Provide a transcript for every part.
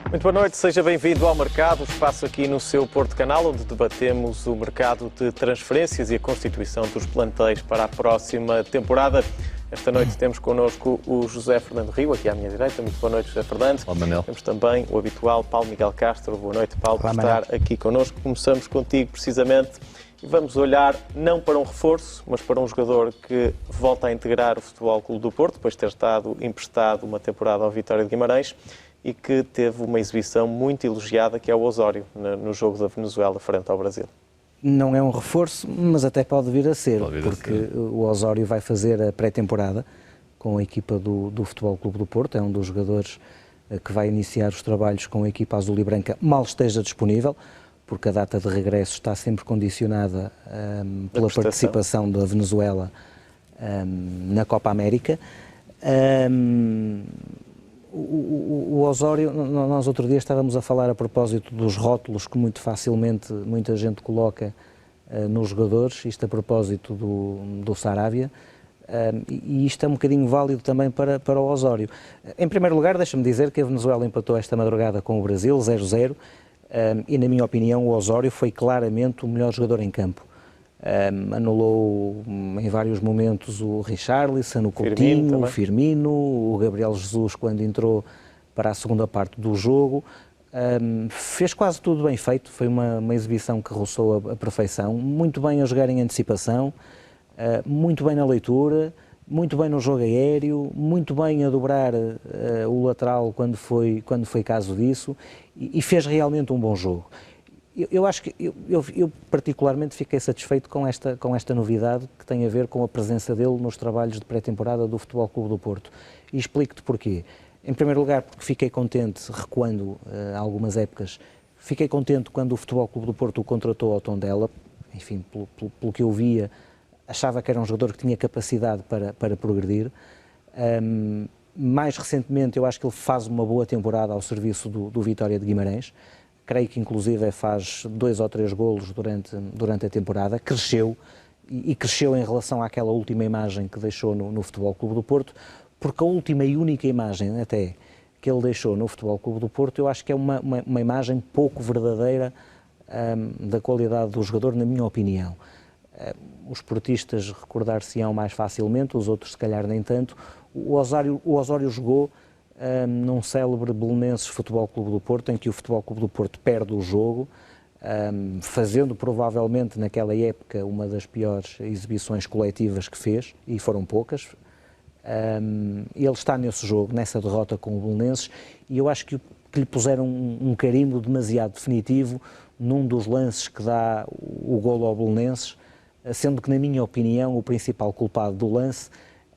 Muito boa noite, seja bem-vindo ao Mercado, espaço aqui no seu Porto Canal, onde debatemos o mercado de transferências e a constituição dos plantéis para a próxima temporada. Esta noite temos connosco o José Fernando Rio, aqui à minha direita. Muito boa noite, José Fernando. Olá, Manel. Temos também o habitual Paulo Miguel Castro. Boa noite, Paulo, por Olá, estar aqui connosco. Começamos contigo, precisamente, e vamos olhar não para um reforço, mas para um jogador que volta a integrar o Futebol Clube do Porto, depois de ter estado emprestado uma temporada ao Vitória de Guimarães, e que teve uma exibição muito elogiada, que é o Osório, no jogo da Venezuela frente ao Brasil. Não é um reforço, mas até pode vir a ser, porque o Osório vai fazer a pré-temporada com a equipa do Futebol Clube do Porto. É um dos jogadores que vai iniciar os trabalhos com a equipa azul e branca, mal esteja disponível, porque a data de regresso está sempre condicionada pela participação da Venezuela na Copa América. O Osório, nós outro dia estávamos a falar a propósito dos rótulos que muito facilmente muita gente coloca nos jogadores, isto a propósito do Saravia, e isto é um bocadinho válido também para o Osório. Em primeiro lugar, deixa-me dizer que a Venezuela empatou esta madrugada com o Brasil, 0-0, e na minha opinião o Osório foi claramente o melhor jogador em campo. Anulou em vários momentos o Richarlison, o Coutinho, o Firmino, o Gabriel Jesus quando entrou para a segunda parte do jogo. Fez quase tudo bem feito, foi uma exibição que roçou a perfeição, muito bem a jogar em antecipação, muito bem na leitura, muito bem no jogo aéreo, muito bem a dobrar o lateral quando foi caso disso, e fez realmente um bom jogo. Eu acho que eu particularmente fiquei satisfeito com esta novidade que tem a ver com a presença dele nos trabalhos de pré-temporada do Futebol Clube do Porto. E explico-te porquê. Em primeiro lugar, porque fiquei contente, recuando algumas épocas, fiquei contente quando o Futebol Clube do Porto o contratou ao Tondela. Enfim, pelo que eu via, achava que era um jogador que tinha capacidade para progredir. Mais recentemente, eu acho que ele faz uma boa temporada ao serviço do Vitória de Guimarães. Creio que inclusive faz 2 ou 3 golos durante a temporada, cresceu, e cresceu em relação àquela última imagem que deixou no Futebol Clube do Porto, porque a última e única imagem até que ele deixou no Futebol Clube do Porto, eu acho que é uma imagem pouco verdadeira da qualidade do jogador, na minha opinião. Os portistas recordar-se-ão mais facilmente, os outros se calhar nem tanto. O Osório jogou num célebre Belenenses Futebol Clube do Porto, em que o Futebol Clube do Porto perde o jogo, fazendo provavelmente naquela época uma das piores exibições coletivas que fez, e foram poucas. Ele está nesse jogo, nessa derrota com o Belenenses, e eu acho que lhe puseram um carimbo demasiado definitivo num dos lances que dá o golo ao Belenenses, sendo que, na minha opinião, o principal culpado do lance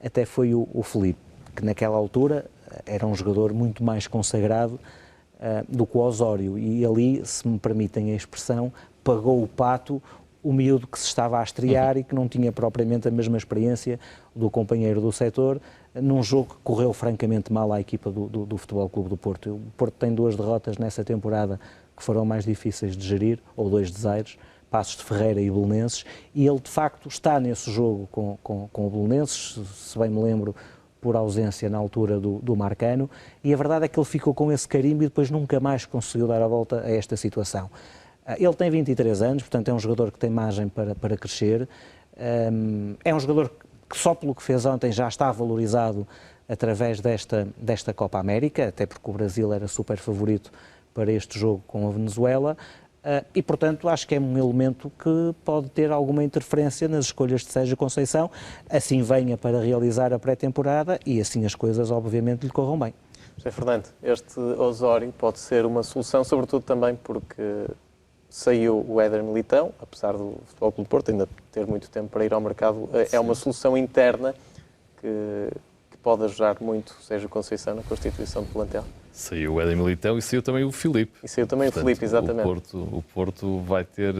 até foi o Filipe, que naquela altura era um jogador muito mais consagrado do que o Osório, e ali, se me permitem a expressão, pagou o pato o miúdo que se estava a estrear e que não tinha propriamente a mesma experiência do companheiro do setor, num jogo que correu francamente mal à equipa do Futebol Clube do Porto. O Porto tem 2 derrotas nessa temporada que foram mais difíceis de gerir, ou 2 desaires, Passos de Ferreira e Belenenses, e ele de facto está nesse jogo com o Belenenses, se bem me lembro, por ausência na altura do Marcano, e a verdade é que ele ficou com esse carimbo e depois nunca mais conseguiu dar a volta a esta situação. Ele tem 23 anos, portanto é um jogador que tem margem para crescer, é um jogador que só pelo que fez ontem já está valorizado através desta Copa América, até porque o Brasil era super favorito para este jogo com a Venezuela, e portanto acho que é um elemento que pode ter alguma interferência nas escolhas de Sérgio Conceição, assim venha para realizar a pré-temporada e assim as coisas obviamente lhe corram bem. José Fernando, este Osório pode ser uma solução, sobretudo também porque saiu o Éder Militão, apesar do Futebol Clube do Porto ainda ter muito tempo para ir ao mercado, é uma solução interna que pode ajudar muito Sérgio Conceição na constituição do plantel. Saiu o Éder Militão e saiu também o Filipe. E saiu também o Filipe, exatamente. O Porto vai ter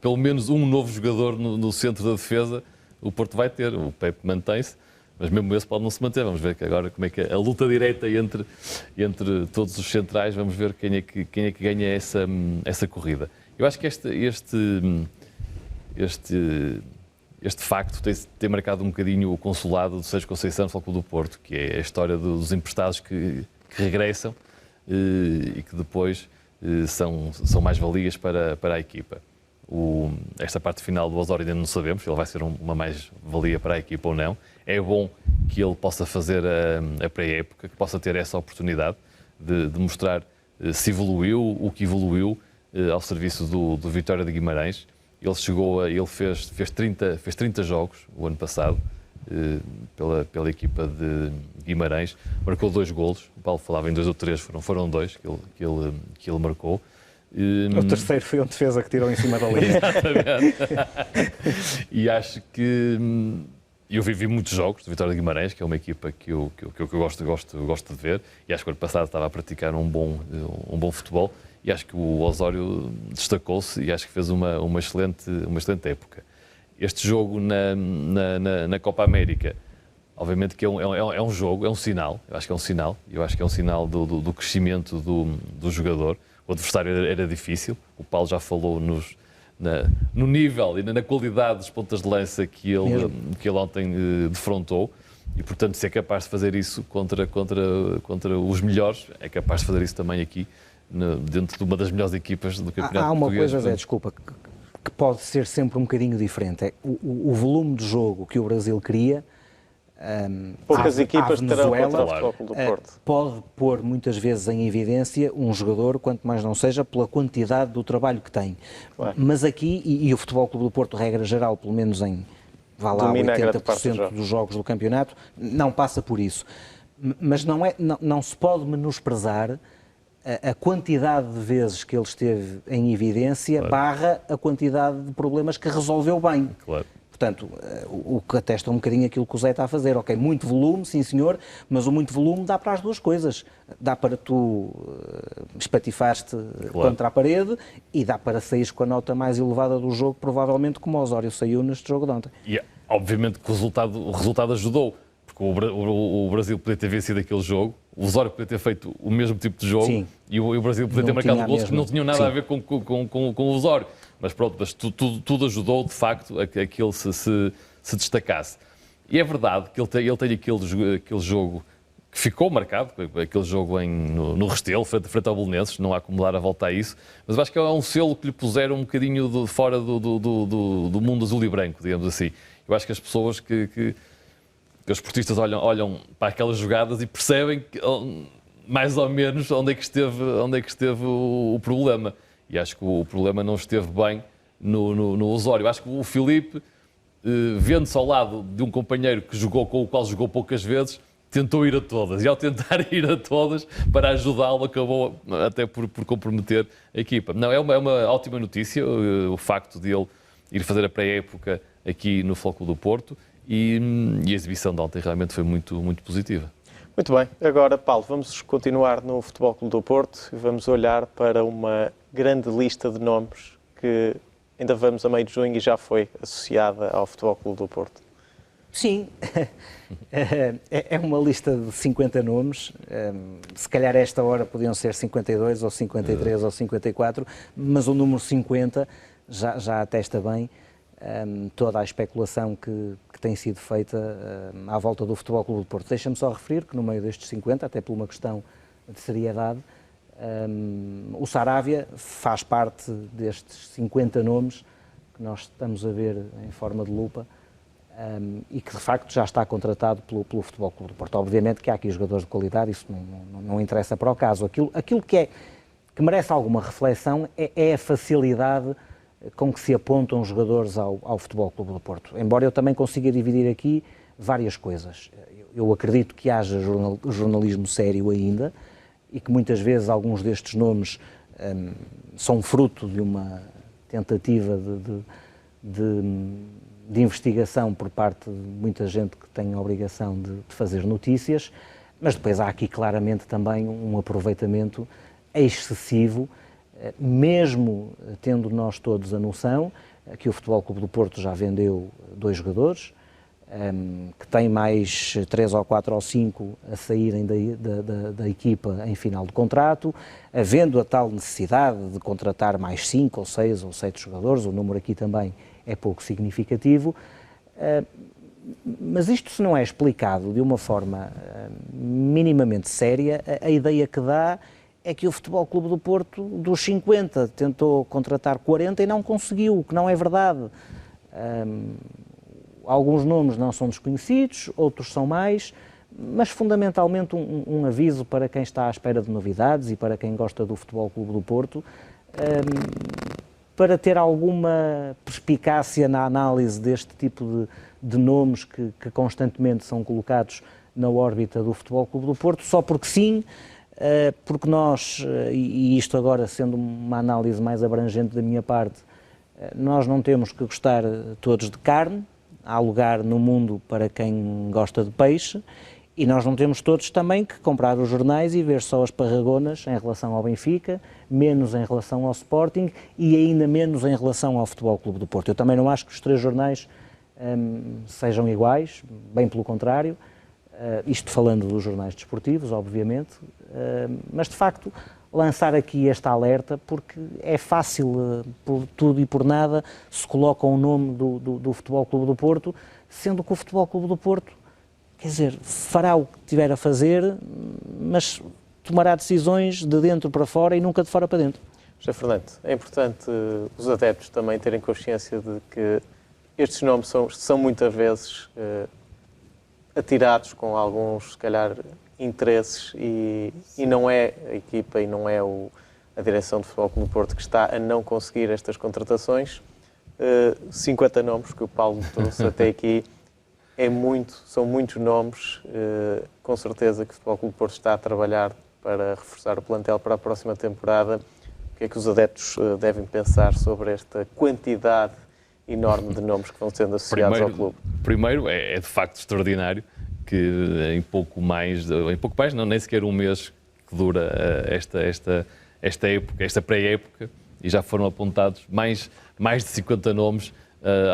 pelo menos um novo jogador no centro da defesa. O Porto vai ter, o Pepe mantém-se, mas mesmo esse pode não se manter. Vamos ver que agora como é que é a luta direta entre todos os centrais, vamos ver quem é que ganha essa corrida. Eu acho que este facto tem marcado um bocadinho o consulado do Sérgio Conceição no Futebol Clube do Porto, que é a história dos emprestados que regressam. e que depois são mais-valias para a equipa. Esta parte final do Osório ainda não sabemos se ele vai ser uma mais-valia para a equipa ou não. É bom que ele possa fazer a pré-época, que possa ter essa oportunidade de mostrar se evoluiu, o que evoluiu ao serviço do Vitória de Guimarães. Ele fez 30 jogos o ano passado pela equipa de Guimarães, marcou 2 golos. O Paulo falava em 2 ou 3, foram 2 que ele marcou. O terceiro foi uma defesa que tirou em cima da linha. Exatamente. E acho que eu vi muitos jogos do Vitória de Guimarães, que é uma equipa que eu gosto de ver, e acho que o ano passado estava a praticar um bom futebol, e acho que o Osório destacou-se e acho que fez uma excelente época. Este jogo na Copa América, obviamente que é um jogo, é um sinal, eu acho que é um sinal do crescimento do jogador. O adversário era difícil, o Paulo já falou no nível e na qualidade dos pontas de lança que ele ontem defrontou, e portanto se é capaz de fazer isso contra os melhores, é capaz de fazer isso também aqui, dentro de uma das melhores equipas do campeonato português. Há uma coisa, Zé, desculpa, que pode ser sempre um bocadinho diferente, é o volume de jogo que o Brasil cria. Poucas equipas terão contra o Futebol Clube do Porto. Pode pôr muitas vezes em evidência um jogador, quanto mais não seja, pela quantidade do trabalho que tem. Claro. Mas aqui, e o Futebol Clube do Porto, regra geral, pelo menos em 80% dos jogos do campeonato, não passa por isso. Mas não se pode menosprezar a quantidade de vezes que ele esteve em evidência, claro, barra a quantidade de problemas que resolveu bem. Claro. Portanto, o que atesta um bocadinho aquilo que o Zé está a fazer. Ok, muito volume, sim senhor, mas o muito volume dá para as duas coisas. Dá para tu espatifaste, claro, contra a parede, e dá para sair com a nota mais elevada do jogo, provavelmente como o Osório saiu neste jogo de ontem. E obviamente que o resultado ajudou, porque o Brasil podia ter vencido aquele jogo, o Osório podia ter feito o mesmo tipo de jogo, sim, e o Brasil podia ter marcado gols que não tinham nada, sim, a ver com o Osório. Mas pronto, tudo ajudou, de facto, a que ele se destacasse. E é verdade que ele tem aquele jogo que ficou marcado, aquele jogo no Restelo, frente ao Belenenses, não há como dar a volta a isso, mas eu acho que é um selo que lhe puseram um bocadinho fora do mundo azul e branco, digamos assim. Eu acho que as pessoas que os esportistas olham para aquelas jogadas e percebem mais ou menos onde é que esteve o problema. E acho que o problema não esteve bem no Osório. Acho que o Filipe, vendo-se ao lado de um companheiro com o qual jogou poucas vezes, tentou ir a todas. E ao tentar ir a todas, para ajudá-lo, acabou até por comprometer a equipa. Não, é uma ótima notícia o facto de ele ir fazer a pré-época aqui no Futebol Clube do Porto, e a exibição de ontem realmente foi muito, muito positiva. Muito bem. Agora, Paulo, vamos continuar no Futebol Clube do Porto e vamos olhar para uma grande lista de nomes que ainda vamos a meio de junho e já foi associada ao Futebol Clube do Porto. Sim, é uma lista de 50 nomes, se calhar a esta hora podiam ser 52 ou 53 ou 54, mas o número 50 já atesta bem toda a especulação que tem sido feita à volta do Futebol Clube do Porto. Deixa-me só referir que no meio destes 50, até por uma questão de seriedade, o Saravia faz parte destes 50 nomes que nós estamos a ver em forma de lupa, e que de facto já está contratado pelo Futebol Clube do Porto. Obviamente que há aqui jogadores de qualidade, isso não interessa para o caso. Aquilo que merece alguma reflexão é a facilidade com que se apontam jogadores ao Futebol Clube do Porto. Embora eu também consiga dividir aqui várias coisas. Eu acredito que haja jornalismo sério ainda e que muitas vezes alguns destes nomes são fruto de uma tentativa de investigação por parte de muita gente que tem a obrigação de fazer notícias, mas depois há aqui claramente também um aproveitamento excessivo, mesmo tendo nós todos a noção que o Futebol Clube do Porto já vendeu 2 jogadores, que tem mais 3 ou 4 ou 5 a saírem da equipa em final de contrato, havendo a tal necessidade de contratar mais 5 ou 6 ou 7 jogadores, o número aqui também é pouco significativo, mas isto se não é explicado de uma forma minimamente séria, a ideia que dá é que o Futebol Clube do Porto, dos 50, tentou contratar 40 e não conseguiu, o que não é verdade. Alguns nomes não são desconhecidos, outros são mais, mas fundamentalmente um aviso para quem está à espera de novidades e para quem gosta do Futebol Clube do Porto, para ter alguma perspicácia na análise deste tipo de nomes que constantemente são colocados na órbita do Futebol Clube do Porto, só porque sim, porque nós, e isto agora sendo uma análise mais abrangente da minha parte, nós não temos que gostar todos de carne, há lugar no mundo para quem gosta de peixe, e nós não temos todos também que comprar os jornais e ver só as parragonas em relação ao Benfica, menos em relação ao Sporting e ainda menos em relação ao Futebol Clube do Porto. Eu também não acho que os três jornais sejam iguais, bem pelo contrário, isto falando dos jornais desportivos, obviamente, mas de facto lançar aqui este alerta porque é fácil, por tudo e por nada, se coloca o nome do Futebol Clube do Porto, sendo que o Futebol Clube do Porto, quer dizer, fará o que tiver a fazer, mas tomará decisões de dentro para fora e nunca de fora para dentro. José Fernando, é importante os adeptos também terem consciência de que estes nomes são muitas vezes atirados com alguns, se calhar, interesses e não é a equipa e não é a direção do Futebol Clube do Porto que está a não conseguir estas contratações. 50 nomes que o Paulo trouxe até aqui são muitos nomes, com certeza que o Futebol Clube do Porto está a trabalhar para reforçar o plantel para a próxima temporada. O que é que os adeptos devem pensar sobre esta quantidade enorme de nomes que vão sendo associados ao clube? Primeiro, é de facto extraordinário que em pouco mais, não, nem sequer um mês que dura esta época, esta pré-época, e já foram apontados mais de 50 nomes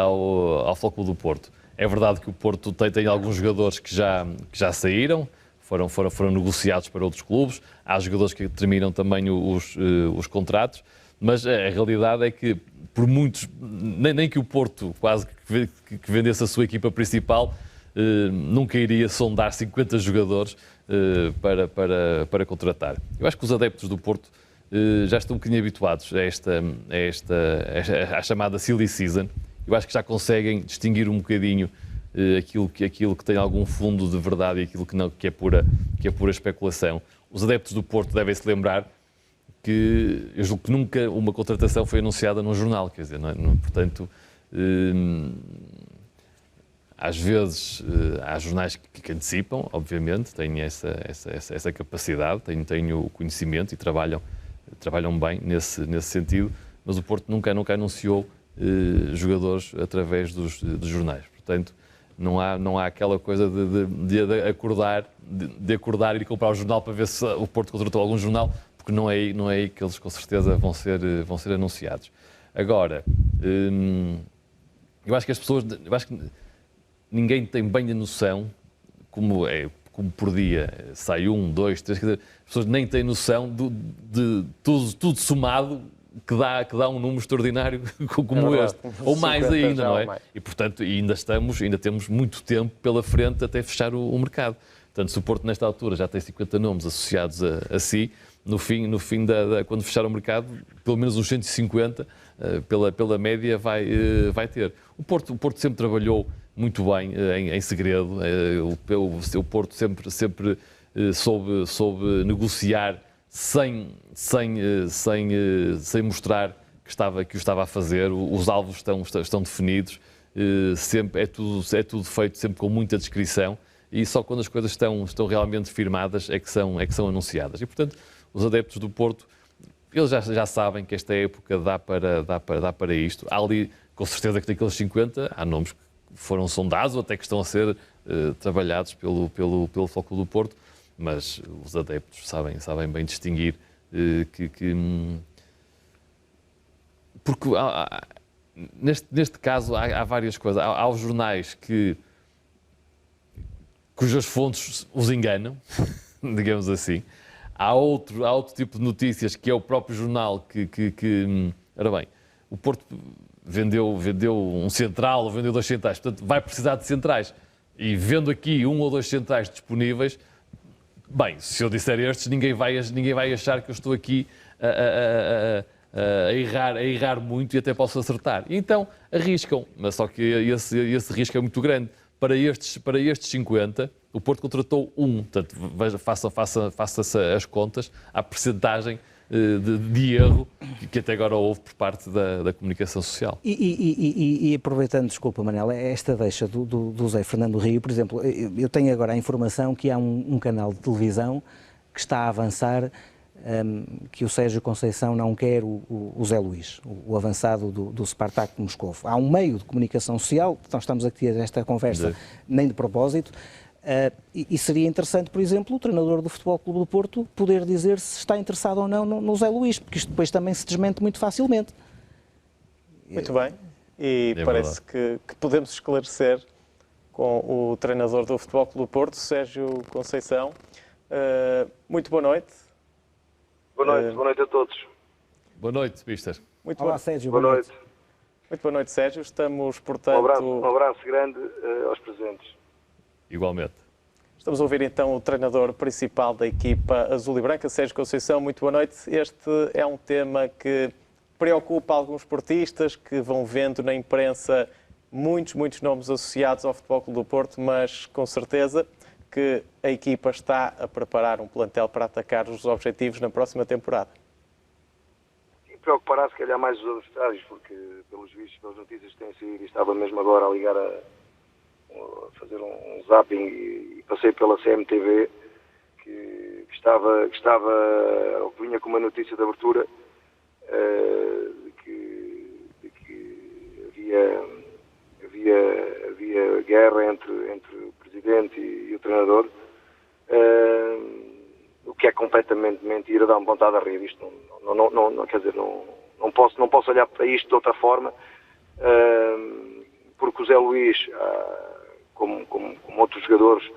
ao Futebol Clube do Porto. É verdade que o Porto tem alguns jogadores que já saíram, foram negociados para outros clubes, há jogadores que terminam também os contratos, mas a realidade é que por muitos, nem que o Porto quase que vendesse a sua equipa principal, nunca iria sondar 50 jogadores para contratar. Eu acho que os adeptos do Porto já estão um bocadinho habituados à chamada silly season. Eu acho que já conseguem distinguir um bocadinho aquilo que tem algum fundo de verdade e aquilo que é pura especulação. Os adeptos do Porto devem se lembrar que eu julgo que nunca uma contratação foi anunciada num jornal, quer dizer, portanto, às vezes há jornais que antecipam, obviamente, têm essa capacidade, têm o conhecimento e trabalham bem nesse sentido, mas o Porto nunca anunciou jogadores através dos jornais. Portanto, não há aquela coisa de acordar e de comprar o jornal para ver se o Porto contratou algum jornal, porque não é aí que eles com certeza vão ser anunciados. Agora, eu acho que ninguém tem bem a noção, como por dia sai 1, 2, 3, as pessoas nem têm noção de tudo somado que dá um número extraordinário como este, ou mais ainda, não é? E, portanto, ainda temos muito tempo pela frente até fechar o mercado. Portanto, se o Porto, nesta altura, já tem 50 nomes associados a si, no fim quando fechar o mercado, pelo menos uns 150, pela média, vai ter. O Porto sempre trabalhou muito bem em segredo. O Porto sempre soube negociar sem mostrar que o estava a fazer. Os alvos estão definidos, sempre, é tudo feito sempre com muita discrição, e só quando as coisas estão realmente firmadas é que são anunciadas. E, portanto, os adeptos do Porto, eles já sabem que esta época dá para isto. Há ali, com certeza, que daqueles 50, há nomes que foram sondados ou até que estão a ser trabalhados pelo Futebol Clube do Porto, mas os adeptos sabem bem distinguir porque neste caso há várias coisas. Há os jornais cujas fontes os enganam, digamos assim. Há outro tipo de notícias que é o próprio jornal ora bem, o Porto vendeu um central ou vendeu 2 centrais, portanto vai precisar de centrais. E vendo aqui 1 ou 2 centrais disponíveis, Bem, se eu disser estes, ninguém vai achar que eu estou aqui a errar muito e até posso acertar. E então arriscam, mas só que esse risco é muito grande. Para estes 50, o Porto contratou portanto, faça-se as contas, à percentagem de erro que até agora houve por parte da comunicação social. E aproveitando, desculpa Manela, esta deixa do Zé Fernando Rio, por exemplo, eu tenho agora a informação que há um canal de televisão que está a avançar, que o Sérgio Conceição não quer o Zé Luís, o avançado do Spartak de Moscovo. Há um meio de comunicação social, nós estamos aqui a ter esta conversa nem de propósito, e seria interessante, por exemplo, o treinador do Futebol Clube do Porto poder dizer se está interessado ou não no Zé Luís, porque isto depois também se desmente muito facilmente. Muito bem, e parece que podemos esclarecer com o treinador do Futebol Clube do Porto, Sérgio Conceição. Muito boa noite. Boa noite a todos. Boa noite, Mister. Olá, Sérgio. Boa noite. Muito boa noite, Sérgio. Estamos, portanto... Um abraço grande aos presentes. Igualmente. Estamos a ouvir então o treinador principal da equipa azul e branca, Sérgio Conceição. Muito boa noite. Este é um tema que preocupa alguns esportistas que vão vendo na imprensa muitos nomes associados ao Futebol Clube do Porto, mas com certeza que a equipa está a preparar um plantel para atacar os objetivos na próxima temporada. E preocupará se calhar mais os adversários, porque pelos vistos, pelas notícias que têm saído, estava mesmo agora a ligar a fazer um zapping e passei pela CMTV que vinha com uma notícia de abertura de que havia guerra entre o presidente e o treinador, o que é completamente mentira, dá-me vontade de rir. Isto quer dizer, não posso olhar para isto de outra forma, porque o Zé Luís, como outros jogadores,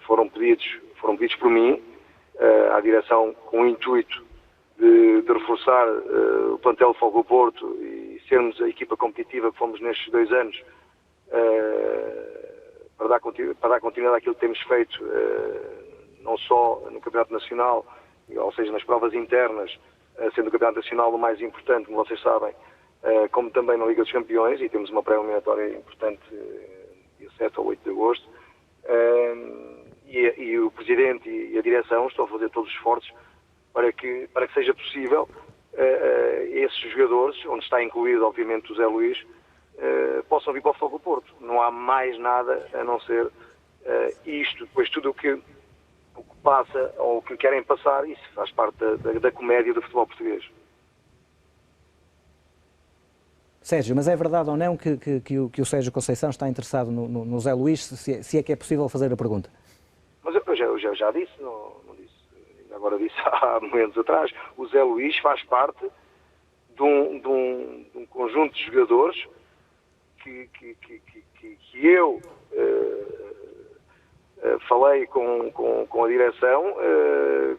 foram pedidos por mim à direção com o intuito de reforçar o plantel do Futebol do Porto e sermos a equipa competitiva que fomos nestes 2 anos, para dar continuidade àquilo que temos feito, não só no Campeonato Nacional, ou seja, nas provas internas, sendo o Campeonato Nacional o mais importante, como vocês sabem, como também na Liga dos Campeões, e temos uma pré-eliminatória importante dia 7 ou 8 de agosto, e o Presidente e a Direção estão a fazer todos os esforços para que seja possível esses jogadores, onde está incluído obviamente o Zé Luís, possam vir para o Futebol do Porto. Não há mais nada a não ser isto. Depois tudo o que passa ou o que querem passar, isso faz parte da comédia do futebol português. Sérgio, mas é verdade ou não que o Sérgio Conceição está interessado no Zé Luís, se é que é possível fazer a pergunta? Mas eu já disse, não disse, agora disse há momentos atrás, o Zé Luís faz parte de um conjunto de jogadores que eu falei com a direção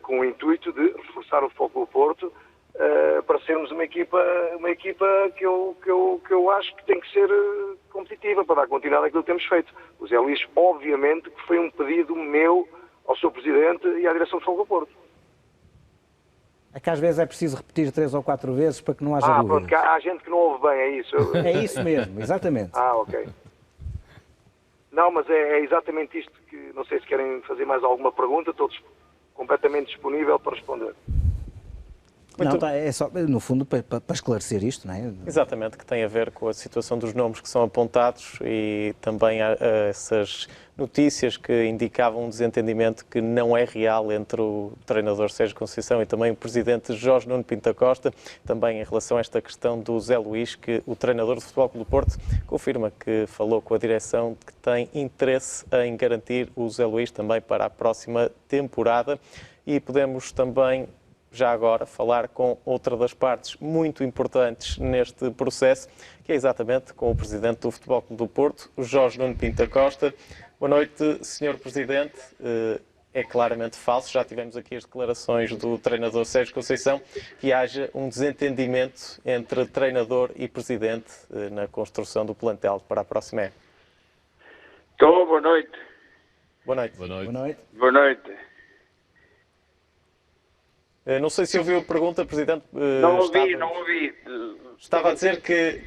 com o intuito de reforçar o Futebol do Porto, para sermos uma equipa que eu acho que tem que ser competitiva, para dar continuidade àquilo que temos feito. O Zé Luís, obviamente, que foi um pedido meu ao seu Presidente e à direção do Futebol do Porto. É que às vezes é preciso repetir 3 ou 4 vezes para que não haja dúvidas. Pronto, há gente que não ouve bem, é isso? É isso mesmo, exatamente. Ok. Não, mas é exatamente isto que, não sei se querem fazer mais alguma pergunta, estou completamente disponível para responder. É só, no fundo, para esclarecer isto, não é? Exatamente, que tem a ver com a situação dos nomes que são apontados e também essas notícias que indicavam um desentendimento que não é real entre o treinador Sérgio Conceição e também o presidente Jorge Nuno Pinto da Costa, também em relação a esta questão do Zé Luís, que o treinador do Futebol Clube do Porto confirma que falou com a direção que tem interesse em garantir o Zé Luís também para a próxima temporada. E podemos também, já agora, falar com outra das partes muito importantes neste processo, que é exatamente com o Presidente do Futebol Clube do Porto, o Jorge Nuno Pinto da Costa. Boa noite, Sr. Presidente. É claramente falso, já tivemos aqui as declarações do treinador Sérgio Conceição, que haja um desentendimento entre treinador e Presidente na construção do plantel para a próxima época. Boa noite. Boa noite. Boa noite. Boa noite. Boa noite. Não sei se ouviu a pergunta, Presidente. Não ouvi. Estava a dizer que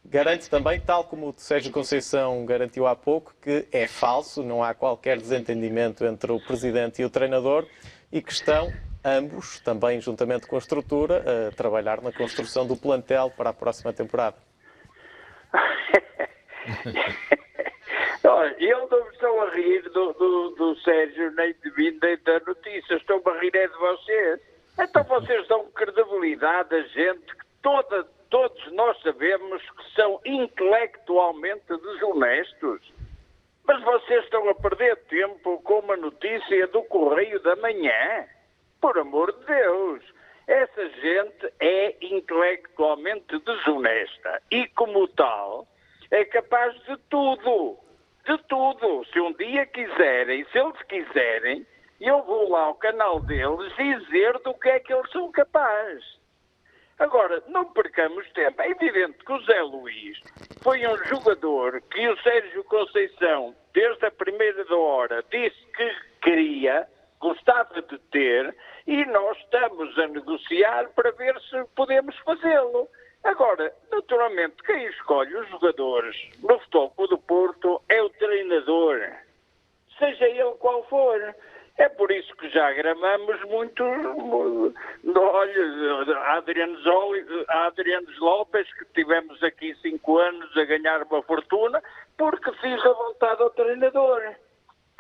garante também, tal como o Sérgio Conceição garantiu há pouco, que é falso, não há qualquer desentendimento entre o Presidente e o treinador e que estão ambos, também juntamente com a estrutura, a trabalhar na construção do plantel para a próxima temporada. Olha, eu não me estou a rir do Sérgio, nem de mim, nem da notícia. Estou-me a rir é de vocês. Então vocês dão credibilidade a gente que todos nós sabemos que são intelectualmente desonestos. Mas vocês estão a perder tempo com uma notícia do Correio da Manhã. Por amor de Deus. Essa gente é intelectualmente desonesta e, como tal, é capaz de tudo. De tudo. Se um dia quiserem, se eles quiserem, eu vou lá ao canal deles dizer do que é que eles são capazes. Agora, não percamos tempo. É evidente que o Zé Luís foi um jogador que o Sérgio Conceição, desde a primeira hora, disse que queria, gostava de ter, e nós estamos a negociar para ver se podemos fazê-lo. Agora, naturalmente, quem escolhe os jogadores no Futebol Clube do Porto é o treinador, seja ele qual for. É por isso que já gramamos muito, olha, a Adriano Lopes, que tivemos aqui 5 anos a ganhar uma fortuna, porque fiz a vontade ao treinador.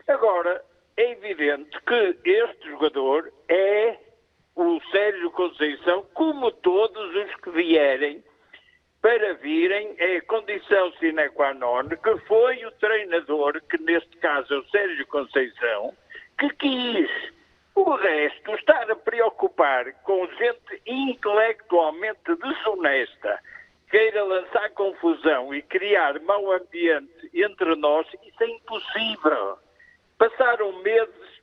Agora, é evidente que este jogador é o Sérgio Conceição, como todos os que vierem para virem, é condição sine qua non, que foi o treinador, que neste caso é o Sérgio Conceição, que quis. O resto, estar a preocupar com gente intelectualmente desonesta, queira lançar confusão e criar mau ambiente entre nós, isso é impossível. Passaram meses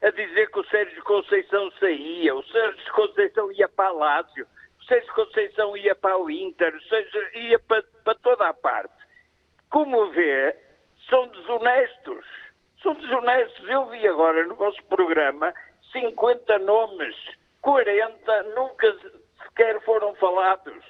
a dizer que o Sérgio Conceição saía, o Sérgio Conceição ia para a Lazio, o Sérgio Conceição ia para o Inter, o Sérgio ia para toda a parte. Como vê, são desonestos. São desonestos. Eu vi agora no vosso programa 50 nomes, 40 nunca sequer foram falados.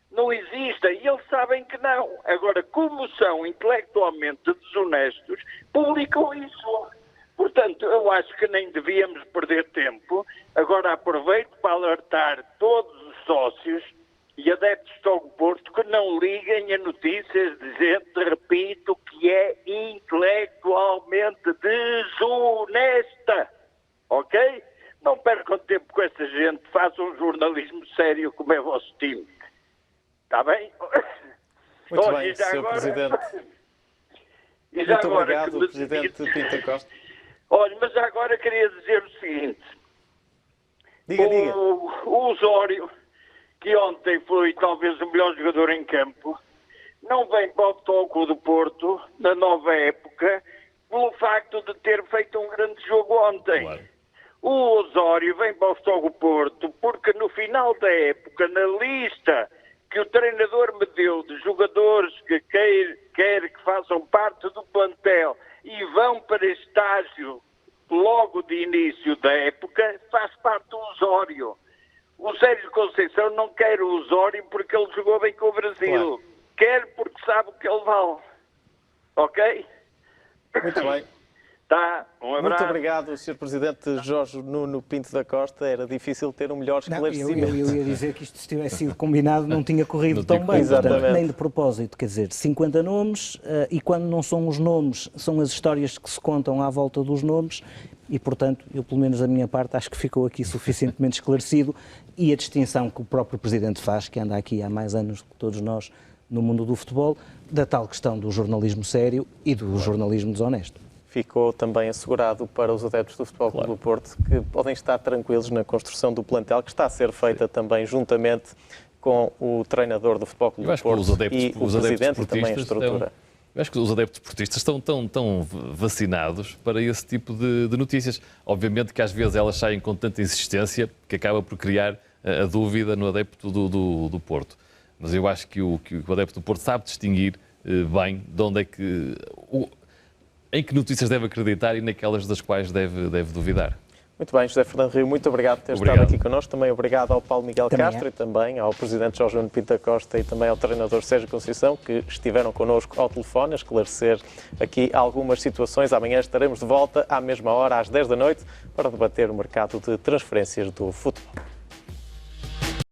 Não existem. E eles sabem que não. Agora, como são intelectualmente desonestos, publicam isso. Portanto, eu acho que nem devíamos perder tempo. Agora aproveito para alertar todos os sócios e adeptos do Porto que não liguem a notícias de gente, repito, que é intelectualmente desonesta. Ok? Não percam tempo com essa gente. Façam um jornalismo sério como é o vosso time. Está bem? Muito bem, Sr. Presidente. E já Muito agora, obrigado, Presidente Pinto Costa. Olha, mas já agora queria dizer o seguinte. Diga. O Osório, que ontem foi talvez o melhor jogador em campo, não vem para o Futebol Clube do Porto, na nova época, pelo facto de ter feito um grande jogo ontem. Claro. O Osório vem para o Futebol Clube do Porto porque no final da época, na lista que o treinador me deu de jogadores que quer que façam parte do plantel e vão para estágio logo de início da época, faz parte do Osório. O Sérgio Conceição não quer o Osório porque ele jogou bem com o Brasil. Claro. Quer porque sabe o que ele vale. Ok? Muito bem. Tá, um abraço. Muito obrigado, Sr. Presidente Jorge Nuno Pinto da Costa. Era difícil ter um melhor Não, esclarecimento. eu ia dizer que isto, se tivesse sido combinado, não tinha corrido Não tão tinha bem, corrido. portanto, Exatamente. nem de propósito. Quer dizer, 50 nomes, e quando não são os nomes, são as histórias que se contam à volta dos nomes, e, portanto, eu, pelo menos da minha parte, acho que ficou aqui suficientemente esclarecido, e a distinção que o próprio Presidente faz, que anda aqui há mais anos que todos nós no mundo do futebol, da tal questão do jornalismo sério e do jornalismo desonesto. Ficou também assegurado para os adeptos do Futebol Clube do Porto que podem estar tranquilos na construção do plantel, que está a ser feita também juntamente com o treinador do Futebol Clube Eu do acho que Porto os adeptos, e o Presidente e também a estrutura. Eu acho que os adeptos portistas estão tão vacinados para esse tipo de notícias. Obviamente que às vezes elas saem com tanta insistência que acaba por criar a dúvida no adepto do Porto. Mas eu acho que o adepto do Porto sabe distinguir bem de onde é que... em que notícias deve acreditar e naquelas das quais deve duvidar. Muito bem, José Fernando Rio, muito obrigado por ter estado aqui connosco. Também obrigado ao Paulo Miguel Castro e também ao Presidente Jorge Nuno Pinto da Costa e também ao treinador Sérgio Conceição, que estiveram connosco ao telefone a esclarecer aqui algumas situações. Amanhã estaremos de volta à mesma hora, às 10 da noite, para debater o mercado de transferências do futebol.